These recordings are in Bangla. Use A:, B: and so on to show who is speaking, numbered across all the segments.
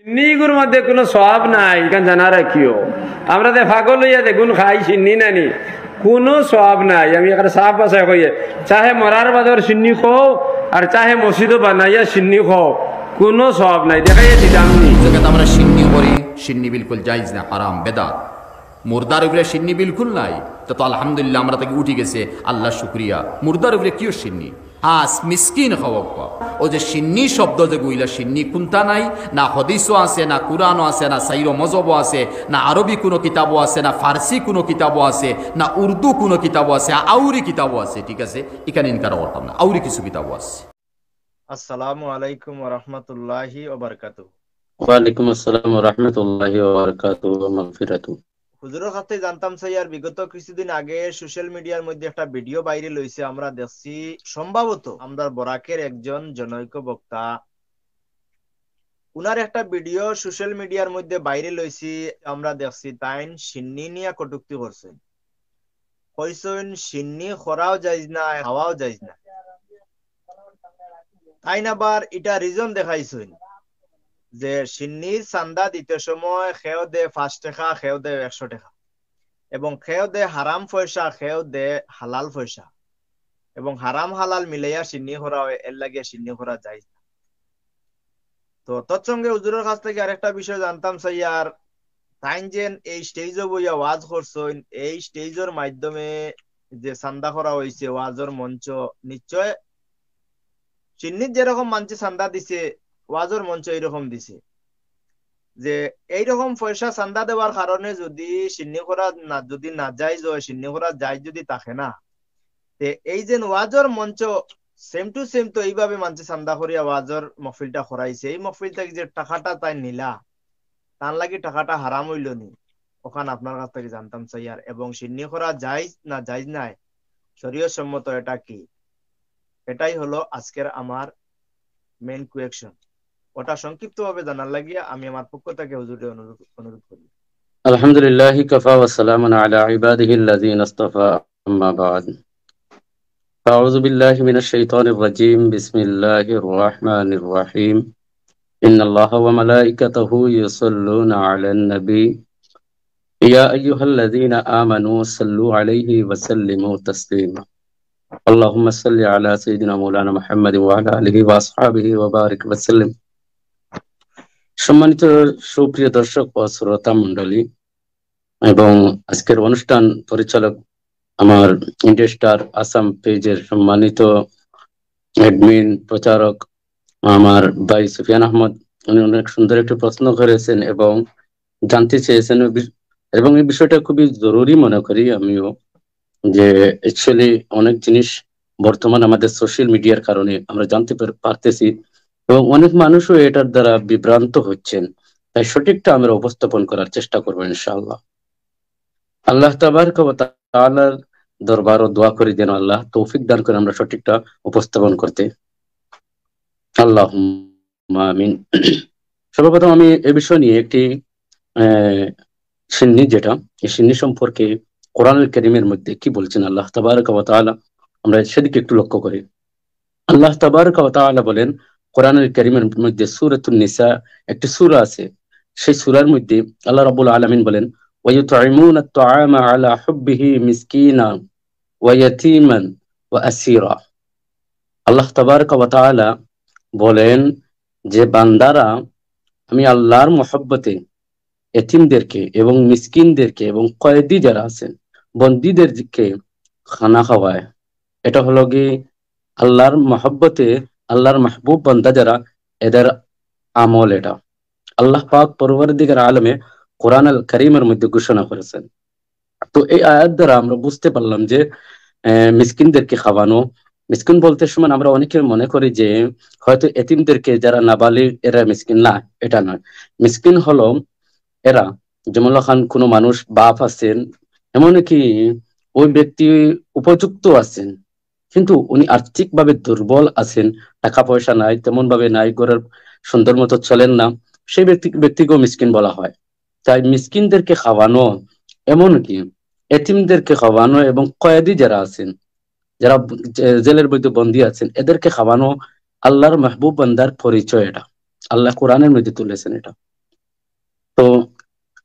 A: সিন্নিগুর মধ্যে কোনো সওয়াব নাই, এখান জানা রাখিও। আমরা যে পাগল হইয়া দেখুন খাই সিন্নি নানি, কোনো সওয়াব নাই। আমি এখানে সাফ বাসায় কইয়ে, চাহে মরার বাদর সিন্নি খাও আর চাহে মসজিদও বানাইয়া সিন্নি খাও, কোনো সওয়াব নাই। দেখাইয়া দিতাম নি
B: জগৎ আমরা সিন্নি করি, সিন্নি বিলকুল জায়েজ না, হারাম, বেদাত। মুর্দার উপরে সিন্নি বিলকুল নাই, তো আলহামদুলিল্লাহ আমরা তাকে উঠে গেছে, আল্লাহ শুক্রিয়া। মুর্দার উপরে কিও সিন্নি? হ্যাঁ, মিসকিন হওয়া। ও যে সিন্নি শব্দ যে গুইলা, সিন্নি কোনটা নাই, না হদিসও আছে, না কুরআনও আছে, না সাইরো মজবও আছে, না আরবি কোনো কিতাবও আছে, না ফার্সি কোনো কিতাবও আছে, না উর্দু কোনো কিতাবও আছে, আউরি কিতাবও আছে। ঠিক আছে, এখানে ইনকার করতাম না, আউরি কিছু কিতাবও আছে।
C: আসসালামু আলাইকুম ওয়া রাহমাতুল্লাহি ওয়া বারাকাতুহু।
D: ওয়ালাইকুম আসসালাম ওয়া রাহমাতুল্লাহি ওয়া বারাকাতুহু ওয়া মাগফিরাতুহু।
C: হুজুরের কাছে জানতাম স্যার, বিগত কিছুদিন আগে সোশ্যাল মিডিয়ার মধ্যে একটা ভিডিও ভাইরাল হয়েছে। আমরা দেখছি সম্ভবত আমরা বরাকের একজন জনৈক বক্তা, উনার একটা ভিডিও সোশ্যাল মিডিয়ার মধ্যে ভাইরাল হয়েছে। আমরা দেখছি তাইন সিন্নি নিয়ে কটূক্তি করছেন, কইছেন সিন্নি খরাও যাইজ না, হাওয়াও যাইজ না। তাইন আবার এটা রিজন দেখাইছেন যে সিন্নির চান্দা দিতে সময় খেও দে 5 টাকা, খেও দে 100 টাকা, এবং খেও দে হারাম পয়সা, খেও দে হালাল পয়সা, এবং হারাম হালাল মিলাইয়া সিন্নি করা হয়, এর লাগিয়া সিন্নি করা যায় না। তো তৎসঙ্গে হুজুরের কাছ থেকে আরেকটা বিষয় জানতাম স্যার, তাইন যেন এই স্টেজে বইয়া ওয়াজ করছেন, এই স্টেজের মাধ্যমে যে চান্দা করা হয়েছে, ওয়াজের মঞ্চ, নিশ্চয় সিন্নির যেরকম মানছে চান্দা দিছে, ওয়াজের মঞ্চ এইরকম দিছে। যে এইরকম পয়সা চান্দা দেওয়ার কারণে যদি সিন্নি করা না, যদি না যায়, সিন্নি করা যায় যদি থাকে না, তে এই যে ওয়াজের মঞ্চ সেম টু সেম তো এইভাবে মানছে চান্দা করিয়া ওয়াজের মহফিলটা করাইছে। এই মহফিল থেকে যে টাকাটা তাই নিলা, তার লাগি টাকাটা হারাম হইল নি? ওখানে আপনার কাছ থেকে জানতাম স্যার। এবং সিন্নি করা যায় না যায় নাই, শরীয়ত সম্মত এটা কি? এটাই হলো আজকের আমার মেইন কোয়েকশন। ওটা সংক্ষিপ্ত ভাবে জানার লাগিয়া আমি আমার পক্ষ থেকে হুজুরে অনুরোধ করি।
D: আলহামদুলিল্লাহ কাফা ওয়া সালামুন আলা ইবাদিহিল্লাযিনা ইসতাফা, আম্মা বা'দ। আউযু বিল্লাহি মিনাশ শাইতানির রাজীম। বিসমিল্লাহির রাহমানির রাহিম। ইন্নাল্লাহা ওয়া মালাইকাতাহু ইউসাল্লুনা আলান নবী ইয়া আইয়ুহাল্লাযিনা আমানু সাল্লু আলাইহি ওয়া সাল্লিমু তাসলিমা। আল্লাহুম্মা সাল্লি আলা সাইয়্যিদিনা মাওলানা মুহাম্মাদ ওয়া আলা আলিহি ওয়া আসহাবিহি ওয়া বারিক ওয়া সাল্লিম। সম্মানিত সুপ্রিয় দর্শক ও শ্রোতা মণ্ডলী এবং আজকের অনুষ্ঠান পরিচালক, আমার ইন্ডিয়া স্টার আসাম পেজের সম্মানিত অ্যাডমিন প্রচারক আমার ভাই সুফিয়ান আহমদ, উনি অনেক সুন্দর একটি প্রশ্ন করেছেন এবং জানতে চেয়েছেন, এবং এই বিষয়টা খুবই জরুরি মনে করি আমিও, যে অ্যাকচুয়ালি অনেক জিনিস বর্তমান আমাদের সোশ্যাল মিডিয়ার কারণে আমরা জানতে পারতেছি এবং অনেক মানুষও এটার দ্বারা বিভ্রান্ত হচ্ছেন। তাই সঠিকটা আমরা উপস্থাপন করার চেষ্টা করবো ইনশাআল্লাহ। আল্লাহ তাবারক ওয়া তাআলার দরবারে দোয়া করি যেন আল্লাহ তৌফিক দান করে আমরা সঠিকটা উপস্থাপন করতে। আল্লাহুম্মা আমিন। সর্বপ্রথম আমি এই বিষয় নিয়ে একটি সিন্নি, যেটা এই সিন্নি সম্পর্কে কোরআনুল কারীমের মধ্যে কি বলছেন আল্লাহ তাবারক ওয়া তাআলা, আমরা সেদিকে একটু লক্ষ্য করি। আল্লাহ তাবারক ওয়া তাআলা বলেন কোরআনুল কারীমের মধ্যে সূরাতুন নিসা একটি সূরা আছে, সেই সূরার মধ্যে আল্লাহ রাব্বুল আলামিন বলেন وَيُطْعِمُونَ الطَّعَامَ عَلَى حُبِّهِ مِسْكِينًا وَيَتِيمًا وَأَسِيرًا। আল্লাহ তাবারক ওয়া তাআলা বলেন যে বান্দারা, আমি আল্লাহর মহব্বতে এতিমদেরকে এবং মিসকিনদেরকে এবং কয়েদি যারা আছেন বন্দীদেরকে খানা খাওয়ায়। এটা হলো কি আল্লাহর মহব্বতে, আল্লাহর মাহবুব বান্দা যারা, এদের আমল এটা। আল্লাহ পাক পরওয়ারদিগার আলমে কোরআন আল কারীমের মধ্যে ঘোষণা করেছেন। তো এই আয়াত দ্বারা আমরা বুঝতে পারলাম যে মিসকিনদেরকে খাওয়ানো, মিসকিন বলতে সময় আমরা অনেকে মনে করি যে হয়তো এতিমদেরকে যারা নাবালিগ এরা মিসকিন, না, এটা নয়। মিসকিন হলো এরা, যেমন কোনো মানুষ বাপ আছেন, এমনকি ওই ব্যক্তি উপযুক্ত আছেন কিন্তু উনি আর্থিক ভাবে দুর্বল আছেন, টাকা পয়সা নাই, তেমন ভাবে নাই, ঘরের সুন্দর মতো চলেন না, সেই ব্যক্তিকেও মিসকিন বলা হয়। তাই মিসকিনদেরকে খাওয়ানো, এমনকি এতিমদেরকে খাওয়ানো এবং কয়েদি যারা আছেন, যারা জেলের মধ্যে বন্দী আছেন, এদেরকে খাওয়ানো আল্লাহর মাহবুব বান্দার পরিচয়। এটা আল্লাহ কোরআনের মধ্যে তুলেছেন। এটা তো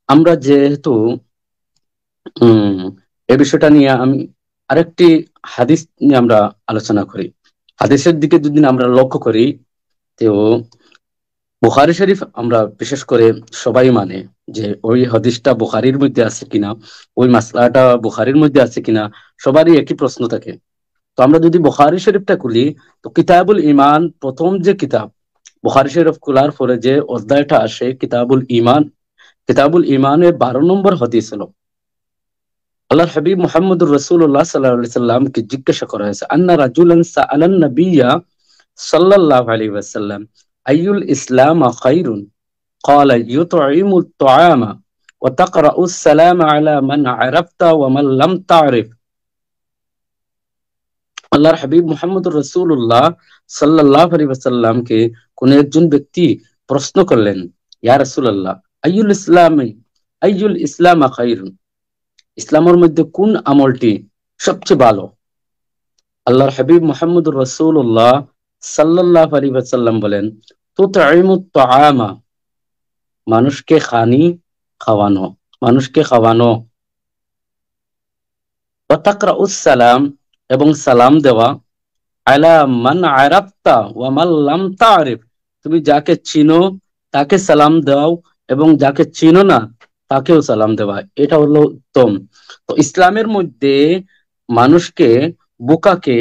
D: আমরা যেহেতু এই বিষয়টা নিয়ে আমি আরেকটি হাদিস নিয়ে আমরা আলোচনা করি। হাদিসের দিকে যদি আমরা লক্ষ্য করি, তো বুখারী শরীফ আমরা বিশেষ করে সবাই মানে যে ওই হাদিসটা বুখারীর মধ্যে আছে কিনা, ওই মাসলাটা বুখারীর মধ্যে আছে কিনা, সবারই একই প্রশ্ন থাকে। তো আমরা যদি বুখারী শরীফটা খুলি, তো কিতাবুল ঈমান প্রথম যে কিতাব, বুখারী শরীফ খোলার পরে যে অধ্যায়টা আসে কিতাবুল ঈমান, কিতাবুল ঈমানের 12 নম্বর হাদিস হলো আল্লাহর হাবিব মুহাম্মদুর রাসূলুল্লাহ সাল্লাল্লাহু আলাইহি সাল্লামকে জিজ্ঞাসা করা হয়েছে, আন্না রাজুলান সাআলান নাবিয়্যা সাল্লাল্লাহু আলাইহি ওয়াসাল্লাম আইয়ুল ইসলাম খায়রুন ক্বালা ইউতঈমুত তুআমা ওয়া তাকরাউস সালাম আলা মান আরাফতা ওয়া মান লাম তা'রিফ। আল্লাহর হাবিব মুহাম্মদুর রাসূলুল্লাহ সাল্লাল্লাহু আলাইহি ওয়াসাল্লামকে কোন একজন ব্যক্তি প্রশ্ন করলেন, ইয়া রাসূলুল্লাহ আইয়ুল ইসলাম খায়রুন, ইসলামের মধ্যে কোন আমলটি সবচেয়ে ভালো? আল্লাহর হাবিব মুহাম্মদুর রাসূলুল্লাহ সাল্লাল্লাহু আলাইহি ওয়াসাল্লাম বলেন, তুতঈমুত তুআমা, মানুষকে খাওয়ানো, মানুষকে খাওয়ানো, ওয়া তাকরাউস সালাম, এবং সালাম দেওয়া, আলা মান আরাফতা ওয়া মান লাম তা'রিফ, তুমি যাকে চিনো তাকে সালাম দাও এবং যাকে চিনো না তাকেও সালাম দেওয়া, এটা হলো উত্তম। তো ইসলামের মধ্যে মানুষকে, বোকাকে,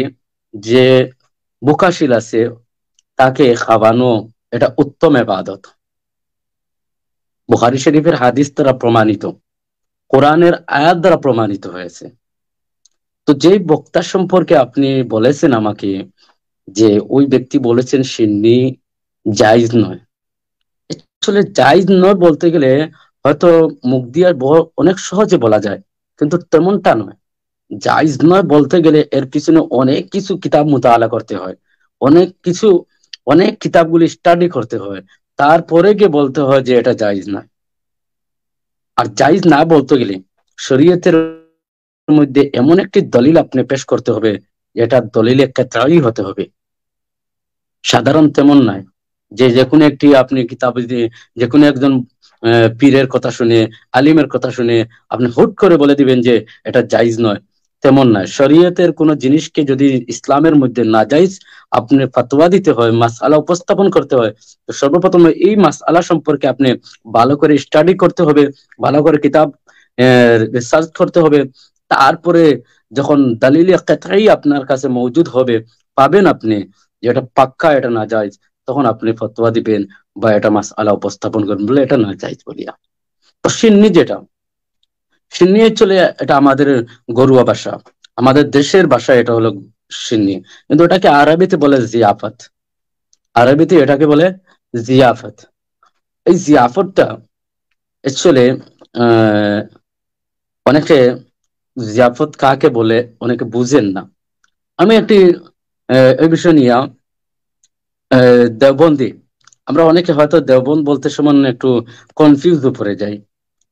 D: যে বোকাশীল আছে তাকে খাওয়ানো, এটা উত্তম ইবাদত। বুখারী শরীফের হাদিস দ্বারা প্রমাণিত, কোরআনের আয়াত দ্বারা প্রমাণিত হয়েছে। তো যেই বক্তা সম্পর্কে আপনি বলেছেন আমাকে যে ওই ব্যক্তি বলেছেন সিন্নি জায়েজ নয়, আসলে জায়েজ নয় বলতে গেলে হয়তো মুখ দিয়ে অনেক সহজে বলা যায়, কিন্তু তেমনটা নয়। জায়েজ নয় বলতে গেলে এর পিছনে অনেক কিছু কিতাব মুতাআলা করতে হয়, অনেক কিতাবগুলি স্টাডি করতে হয়, তারপরে গিয়ে বলতে হয় যে এটা জায়েজ না। আর জায়েজ না বলতে গেলে শরীয়তের মধ্যে এমন একটি দলিল আপনি পেশ করতে হবে, এটা দলিলে কাতঈ হতে হবে, সাধারণ তেমন নয় যে কোনো একটি আপনি কিতাব যে কোনো একজন পীরের কথা শুনে, আলিমের কথা শুনে আপনি হুট করে বলে দিবেন যে এটা জায়েজ নয়, তেমন নয়। শরীয়তের কোন জিনিসকে যদি ইসলামের মধ্যে নাজায়েজ আপনি ফতোয়া দিতে হয়, মাসআলা উপস্থাপন করতে হয়, তো সর্বপ্রথম এই মাসআলা সম্পর্কে আপনি ভালো করে স্টাডি করতে হবে, ভালো করে কিতাব রিসার্চ করতে হবে। তারপরে যখন দলিল কাতঈ আপনার কাছে মওজুদ হবে, পাবেন আপনি যে এটা পাক্কা, এটা নাজায়েজ, তখন আপনি ফতোয়া দিবেন বা এটা মাসআলা উপস্থাপন করবেন বলে এটা নাজায়েজ বলিয়া। তো সিন্নি চলে, এটা আমাদের ঘরোয়া ভাষা, আমাদের দেশের ভাষা, এটা হলো সিন্নি, কিন্তু এটাকে আরবিতে বলে জিয়াফত। আরবিতে এটাকে বলে জিয়াফত। এই জিয়াফতটা অ্যাকচুয়ালি অনেকে জিয়াফত কাকে বলে অনেকে বুঝেন না। আমি একটি এই বিষয় নিয়ে দেওবন্দি, আমরা অনেকে হয়তো দেওবন্দ বলতে সময় একটু কনফিউজ পড়ে যাই।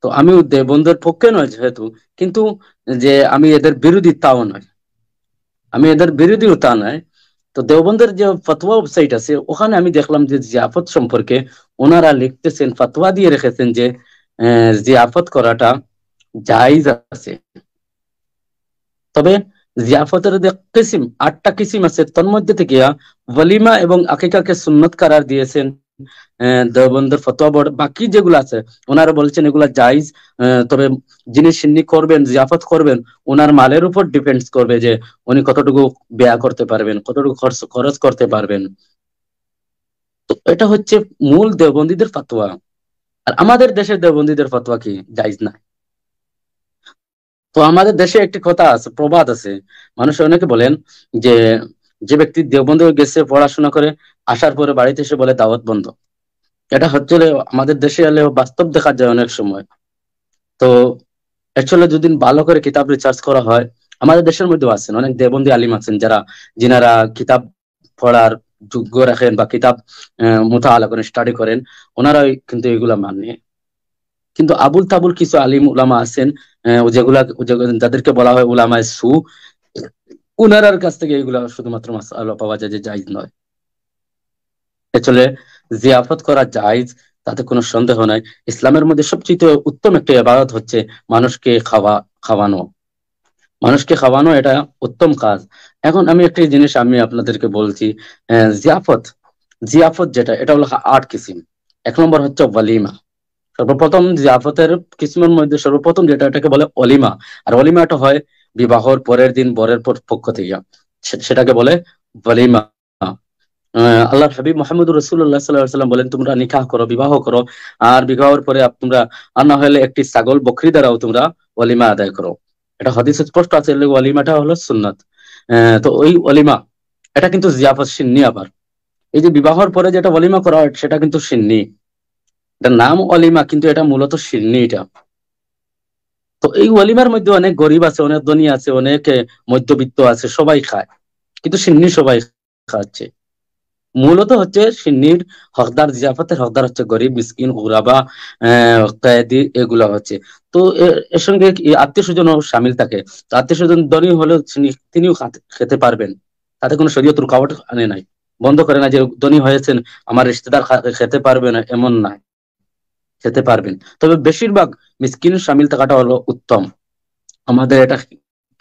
D: তো আমিও দেওবন্দের পক্ষে নয় যেহেতু, কিন্তু যে আমি এদের বিরোধী তাও নয়, আমি এদের বিরোধীও তা নয়। তো দেওবন্দের যে ফতোয়া ওয়েবসাইট আছে, ওখানে আমি দেখলাম যে জিয়াফত সম্পর্কে ওনারা লিখতেছেন, ফতোয়া দিয়ে রেখেছেন যে জিয়াফত করাটা জায়েজ আছে। তবে জিয়াফতের যে কিসিম, 8টা কিসিম আছে, তার মধ্যে থেকে ওয়ালিমা এবং আকিকাকে সুন্নত করার দিয়েছেন দেওবন্দের ফতোয়া বোর্ড। বাকি যেগুলো আছে ওনারা বলছেন এগুলা জায়েজ, তবে যিনি সিন্নি করবেন, জিয়াফত করবেন, ওনার মালের উপর ডিপেন্ডস করবে যে উনি কতটুকু ব্যয় করতে পারবেন, কতটুকু খরচ করতে পারবেন। তো এটা হচ্ছে মূল দেওবন্দীদের ফতোয়া। আর আমাদের দেশের দেওবন্দীদের ফতোয়া কি জায়েজ না। তো আমাদের দেশে একটি কথা আছে, প্রবাদ আছে, মানুষ অনেকে বলেন যে যে ব্যক্তি দেওবন্দে গেছে পড়াশোনা করে আসার পরে বাড়িতে এসে বলে দাওয়াত বন্ধ। এটা হচ্ছে আমাদের দেশে এলে বাস্তব দেখা যায় অনেক সময়। তো অ্যাকচুয়ালি যদি ভালো করে কিতাব রিসার্চ করা হয়, আমাদের দেশের মধ্যেও আছেন অনেক দেওবন্দি আলিম আছেন যিনারা কিতাব পড়ার যোগ্য রাখেন বা কিতাব মুতাআলা করেন, স্টাডি করেন, ওনারাই কিন্তু এগুলা মানে। কিন্তু আবুল তাবুল কিছু আলিম উলামা আছেন যাদেরকে বলা হয় উলামায়ে সু, উনারার কাছ থেকে এগুলা শুধুমাত্র মাসআলা পাওয়া যায় যে জায়েজ নয়। আসলে জিয়াফত করা জায়েজ, তাতে কোনো সন্দেহ নাই। ইসলামের মধ্যে সবচেয়ে উত্তম একটা ইবাদত হচ্ছে মানুষকে খাওয়ানো। মানুষকে খাওয়ানো এটা উত্তম কাজ। এখন আমি একটা জিনিস আমি আপনাদেরকে বলছি, জিয়াফত যেটা, এটা হলো 8 কিসিম। 1 নম্বর হচ্ছে ওয়ালিমা। সর্বপ্রথম জিয়াফতের কিসমের মধ্যে সর্বপ্রথম যেটা, এটাকে বলে অলিমা। আর অলিমাটা হয় বিবাহর পরের দিন বরের পক্ষ থেকে, সেটাকে বলে ওয়ালিমা। আল্লাহর হাবিব মুহাম্মদুর রাসূলুল্লাহ সাল্লাল্লাহু আলাইহি ওয়াসাল্লাম বলেন, তোমরা নিকাহ করো, বিবাহ করো, আর বিবাহের পরে তোমরা আর না হলে একটি ছাগল বকরি দ্বারাও তোমরা ওয়ালিমা আদায় করো। এটা হাদিসে স্পষ্ট আছে, ওয়ালিমাটা হলো সুন্নাত। তো ওই ওয়ালিমা এটা কিন্তু জিয়াফত সিন্নি। আবার এই যে বিবাহের পরে যেটা ওয়ালিমা করা হয় সেটা কিন্তু সিন্নি, এটার নাম ওয়ালিমা কিন্তু এটা মূলত সিন্নি এটা। তো এই ওয়ালিমার মধ্যে অনেক গরিব আছে, অনেক ধনী আছে, অনেক মধ্যবিত্ত আছে, সবাই খায়, কিন্তু সিন্নি সবাই খাচ্ছে। মূলত হচ্ছে সিন্নির হকদার, জিয়াফতের হকদার হচ্ছে গরিব, মিসকিন, গুরাবা, কয়েদি, এগুলা হচ্ছে। তো এর সঙ্গে আত্মীয় স্বজনও সামিল থাকে। তো আত্মীয় স্বজন ধনী হলেও তিনিও খেতে পারবেন, তাতে কোনো শরীয়ত রুকাওয়াট আনে নাই, বন্ধ করে না যে ধনী হয়েছেন আমার রিশতেদার খেতে পারবে না, এমন না, খেতে পারবেন। তবে বেশিরভাগ মিসকিন সামিল থাকাটা হলো উত্তম, আমাদের এটা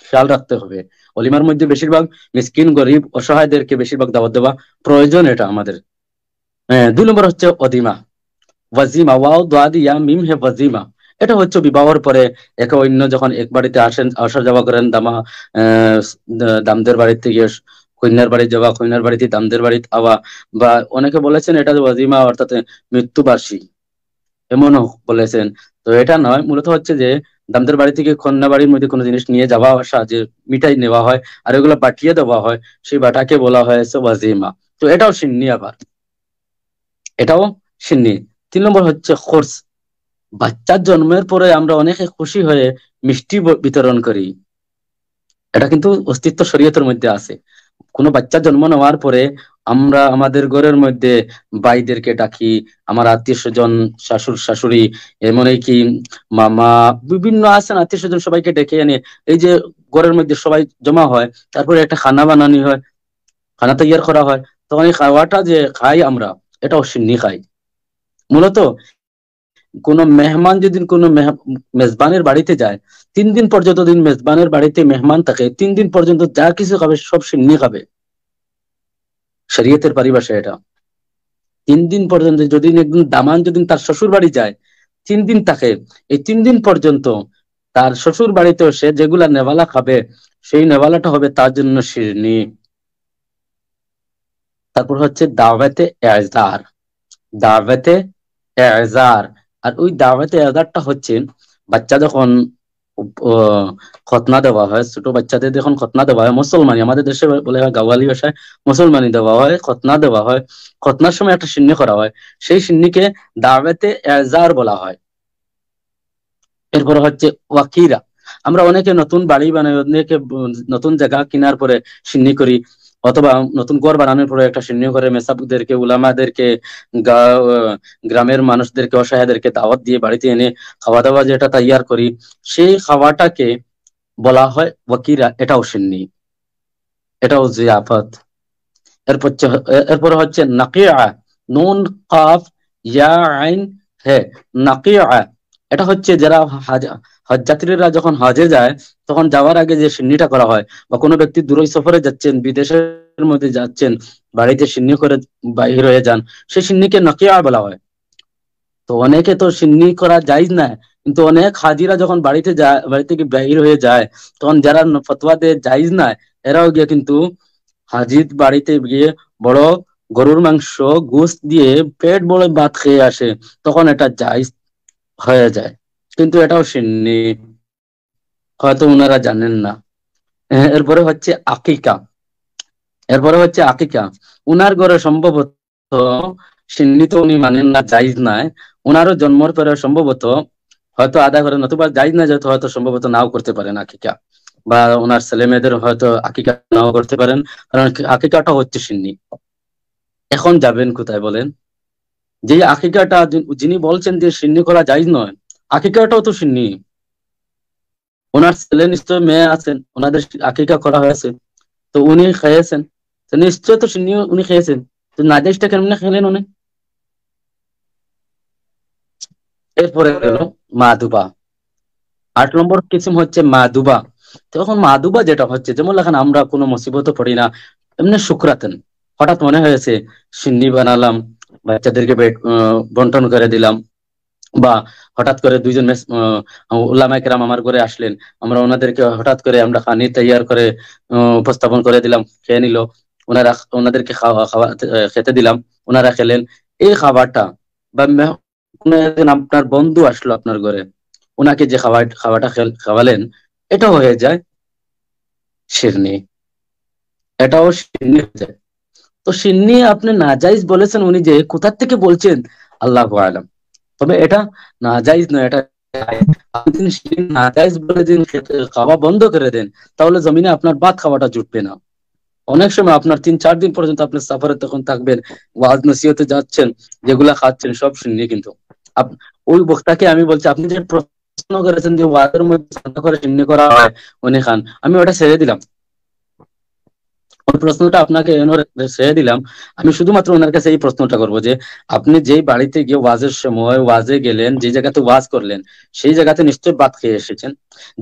D: খেয়াল রাখতে হবে। অলিমার মধ্যে বেশিরভাগ মিসকিন, গরিব, অসহায়দেরকে বেশিরভাগ দাওয়াত দেওয়া প্রয়োজন, এটা আমাদের। 2 নম্বর হচ্ছে অদিমা, ওয়াজিমা, ওয়াও দোয়া দিয়া মিম হে ওয়াজিমা। এটা হচ্ছে বিবাহের পরে একে অন্য যখন এক বাড়িতে আসেন, আসা যাওয়া করেন, দামদের বাড়িতে গিয়ে কন্যার বাড়ি যাওয়া, কন্যার বাড়িতে দামদের বাড়িতে আওয়া, বা অনেকে বলেছেন এটা ওয়াজিমা অর্থাৎ মৃত্যুবার্ষিকী, এমনও বলেছেন। তো এটা নয়, মূলত হচ্ছে যে দামদের বাড়ি থেকে কন্যা বাড়ির মধ্যে কোনো জিনিস নিয়ে যাওয়া আসা, যে মিঠাই নেওয়া হয় আর এগুলো পাঠিয়ে দেওয়া হয়, সেই বাটাকে বলা হয়েছে ওয়াজিমা। তো এটাও সিন্নি, আবার এটাও সিন্নি। 3 নম্বর হচ্ছে খোরস। বাচ্চার জন্মের পরে আমরা অনেকে খুশি হয়ে মিষ্টি বিতরণ করি, এটা কিন্তু অস্তিত্ব শরীয়তের মধ্যে আছে। কোনো বাচ্চা জন্ম নেওয়ার পরে আমরা আমাদের ঘরের মধ্যে ভাইদেরকে ডাকি, আমার আত্মীয় স্বজন, শাশুড় শাশুড়ি, এমন কি মামা, বিভিন্ন আছেন আত্মীয় স্বজন, সবাইকে ডেকে এনে এই যে ঘরের মধ্যে সবাই জমা হয়, তারপরে একটা খানা বানানি হয়, খানা তৈয়ার করা হয়। তখন এই খাওয়াটা যে খাই আমরা, এটাও সিন্নি খাই। মূলত কোন মেহমান যদি কোনো মেজবানের বাড়িতে যায়, 3 দিন পর্যন্ত, দিন মেজবানের বাড়িতে মেহমান থাকে, 3 দিন পর্যন্ত যা কিছু খাবে সব সিন্নি খাবে, শরীয়তের পরিভাষা এটা। 3 দিন পর্যন্ত, যদি একদিন দামান যদি তার শ্বশুর বাড়ি যায় 3 দিন থাকে, এই 3 দিন পর্যন্ত তার শ্বশুর বাড়িতেও সে যেগুলা নেওয়ালা খাবে, সেই নেওয়ালাটা হবে তার জন্য সিন্নি। তারপর হচ্ছে দাওয়াতে এজার, দাওয়াতে এজার। আর ওই দাওয়াতে এজারটা হচ্ছে বাচ্চা যখন খতনা দেওয়া হয়, ছোট বাচ্চাদের যখন খতনা দেওয়া হয়, মুসলমানি, আমাদের দেশে বলে হয় গাওয়ালি ভাষায় মুসলমানি দেওয়া হয়, খতনা দেওয়া হয়, খতনার সময় একটা সিন্নি করা হয়, সেই সিন্নিকে দাওয়াতে এজার বলা হয়। এরপর হচ্ছে ওয়াকিরা। আমরা অনেকে নতুন বাড়ি বানাই, অনেকে নতুন জায়গা কেনার পরে সিন্নি করি, অথবা নতুন ঘর বানানোর পরে একটা সিন্নি করে মেসাবুকদেরকে, উলামাদেরকে, গ্রামের মানুষদেরকে, অসহায়দেরকে দাওয়াত দিয়ে বাড়িতে এনে খাওয়া দাওয়া যেটা তৈয়ার করি, সেই খাওয়াটাকে বলা হয় ওয়াকিরা, এটাও সিন্নি, এটাও জিয়াফত। এরপর হচ্ছে নাকিয়া, নুন কাফ ইয়া আইন হে, নাকিয়া। এটা হচ্ছে যারা হজযাত্রীরা যখন হজে যায়, তখন যাওয়ার আগে যে সিন্নিটা করা হয়, বা কোনো ব্যক্তি দূর সফরে যাচ্ছেন, বিদেশের মধ্যে যাচ্ছেন, বাড়িতে সিন্নি করে বাহির হয়ে যান, সেই সিন্নিকে নাকিয়া বলা হয়। তো অনেকে তো সিন্নি করা জায়েজ না, কিন্তু অনেক হাজিরা যখন বাড়িতে যায়, বাড়ি থেকে বাহির হয়ে যায়, তখন যারা ফতোয়া দেয় জায়েজ না, এরাও গিয়ে কিন্তু হাজির বাড়িতে গিয়ে বড় গরুর মাংস গোশত দিয়ে পেট বড় ভাত খেয়ে আসে, তখন এটা জায়েজ হয়ে যায়। কিন্তু এটাও সিন্নি, হয়তো ওনারা জানেন না। এরপরে হচ্ছে আকিকা, এরপরে হচ্ছে আকিকা। উনার ঘরে সম্ভবত সিন্নি তো উনি মানেন না, জায়েজ নাই, উনারও জন্মের পরে সম্ভবত হয়তো আদায় করেন, নতুবা জায়েজ না যেহেতু হয়তো সম্ভবত নাও করতে পারেন আকিকা, বা ওনার ছেলে মেয়েদের হয়তো আকিকা নাও করতে পারেন, কারণ আকিকাটা হচ্ছে সিন্নি। এখন যাবেন কোথায় বলেন? যে আকিকাটা যিনি বলছেন যে সিন্নি করা জায়েজ নয়, আকিকাটাও তো সিন্নি। ওনার ছেলে নিশ্চয় মেয়ে আছেন, ওনাদের আকিকা করা হয়েছে, তো উনি খেয়েছেন, তো নিশ্চয় তো সিন্নি উনি খেয়েছেন, তো নাজাইজটা কেমনে খেলেন উনি? এরপরে গেল মাদুবা। 8 নম্বর কিসিম হচ্ছে মাদুবা। তখন মাদুবা যেটা হচ্ছে, যেমন লেখেন আমরা কোনো মুসিবতে পড়ি না, এমনি শুক্রাতেন, হঠাৎ মনে হয়েছে সিন্নি বানালাম, বাচ্চাদেরকে বন্টন করে দিলাম, বা হঠাৎ করে দুইজন উলামায়ে কেরাম আমার ঘরে আসলেন, আমরা ওনাদেরকে হঠাৎ করে আমরা খানি তৈয়ার করে উপস্থাপন করে দিলাম, খেয়ে নিল, ওনাদেরকে খেতে দিলাম, ওনারা খেলেন। এই খাবারটা বা কোনো একজন আপনার বন্ধু আসলো আপনার ঘরে, ওনাকে যে খাওয়াটা খাওয়ালেন, এটা হয়ে যায় শিরনি, এটাও শিরনি হয়ে যায়। তো সিন্নি আপনি নাজাইজ বলেছেন, উনি যে কোথা থেকে বলছেন আল্লাহু আলাম, তবে এটা নাজাইজ নয়, এটা জায়েজ। আপনি যদি সিন্নি নাজাইজ বলে দিন, খাওয়া বন্ধ করে দেন, তাহলে জমিনে আপনার ভাত খাওয়াটা জুটবে না। অনেক সময় আপনার 3-4 দিন পর্যন্ত আপনি সাফারে তখন থাকবেন, ওয়াজ নসিহতে যাচ্ছেন, যেগুলা খাচ্ছেন সব সিন্নি। কিন্তু ওই বক্তাকে আমি বলছি, আপনি যে প্রশ্ন করেছেন যে ওয়াজের মধ্যে সাদা করে সিন্নি করা হয়, উনি খান, আমি ওটা ছেড়ে দিলাম, ওই প্রশ্নটা আপনাকে ছেড়ে দিলাম। আমি শুধুমাত্র ওনার কাছে এই প্রশ্নটা করবো যে আপনি যেই বাড়িতে গিয়ে ওয়াজের সময় ওয়াজে গেলেন, যে জায়গাতে ওয়াজ করলেন, সেই জায়গাতে নিশ্চয়ই ভাত খেয়ে এসেছেন।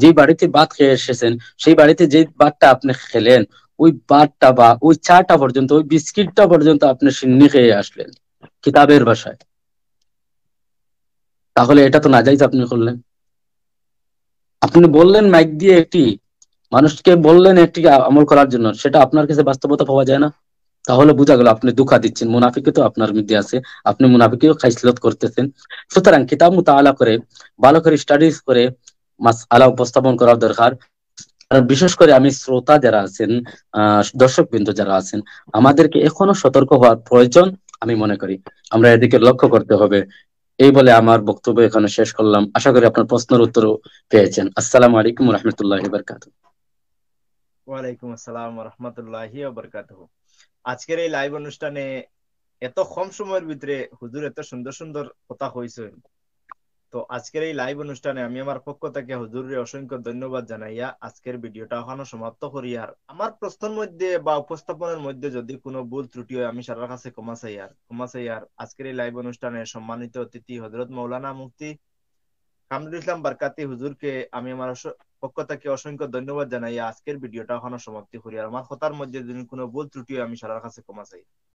D: যেই বাড়িতে ভাত খেয়ে এসেছেন, সেই বাড়িতে যে ভাতটা আপনি খেলেন, ওই ভাতটা বা ওই চাটা পর্যন্ত, ওই বিস্কিটটা পর্যন্ত আপনি সিন্নি খেয়ে আসলেন কিতাবের ভাষায়, তাহলে এটা তো নাজাইজ আপনি করলেন। আপনি বললেন মাইক দিয়ে একটি মানুষকে বললেন একটি আমল করার জন্য, সেটা আপনার কাছে বাস্তবতা পাওয়া যায় না, তাহলে বোঝা গেল আপনি ধোঁকা দিচ্ছেন, মুনাফিকে তো আপনার মধ্যে আছে, আপনি মুনাফিকেও খাইসলত করতেছেন। সুতরাং কিতাব মুতাআলা করে, ভালো করে স্টাডিজ করে মাসআলা উপস্থাপন করা দরকার। আর বিশেষ করে আমি শ্রোতা যারা আছেন, দর্শক বৃন্দ যারা আছেন, আমাদেরকে এখনো সতর্ক হওয়ার প্রয়োজন আমি মনে করি, আমরা এদিকে লক্ষ্য করতে হবে। এই বলে আমার বক্তব্য এখানে শেষ করলাম। আশা করি আপনার প্রশ্নের উত্তরও পেয়েছেন। আসসালামু আলাইকুম ওয়া রাহমাতুল্লাহি ওয়া বারাকাতুহু।
C: ওয়ালাইকুম আসসালাম ওয়া রাহমাতুল্লাহি ওয়া বারাকাতুহু। আজকের এই লাইভ অনুষ্ঠানে এত কম সময়ের ভিতরে হুজুর এত সুন্দর সুন্দর কথা কইছেন। তো আজকের এই লাইভ অনুষ্ঠানে আমি আমার পক্ষ থেকে হুজুরের অসংখ্য ধন্যবাদ জানাইয়া আজকের ভিডিওটা ওখানে সমাপ্ত করি। আর আমার প্রশ্নের মধ্যে বা উপস্থাপনের মধ্যে যদি কোনো ভুল ত্রুটি হয়, আমি সারার কাছে ক্ষমা চাই। আর আজকের এই লাইভ অনুষ্ঠানে সম্মানিত অতিথি হযরত মাওলানা মুফতি কামরুল ইসলাম বারকাতি হুজুরকে আমি আমার পক্ষ থেকে অসংখ্য ধন্যবাদ জানাইয়া আজকের ভিডিওটা ওখানে সমাপ্তি করি। আর আমার কথার মধ্যে যদি কোনো ভুল ত্রুটি হয়, আমি সারার কাছে ক্ষমা চাই।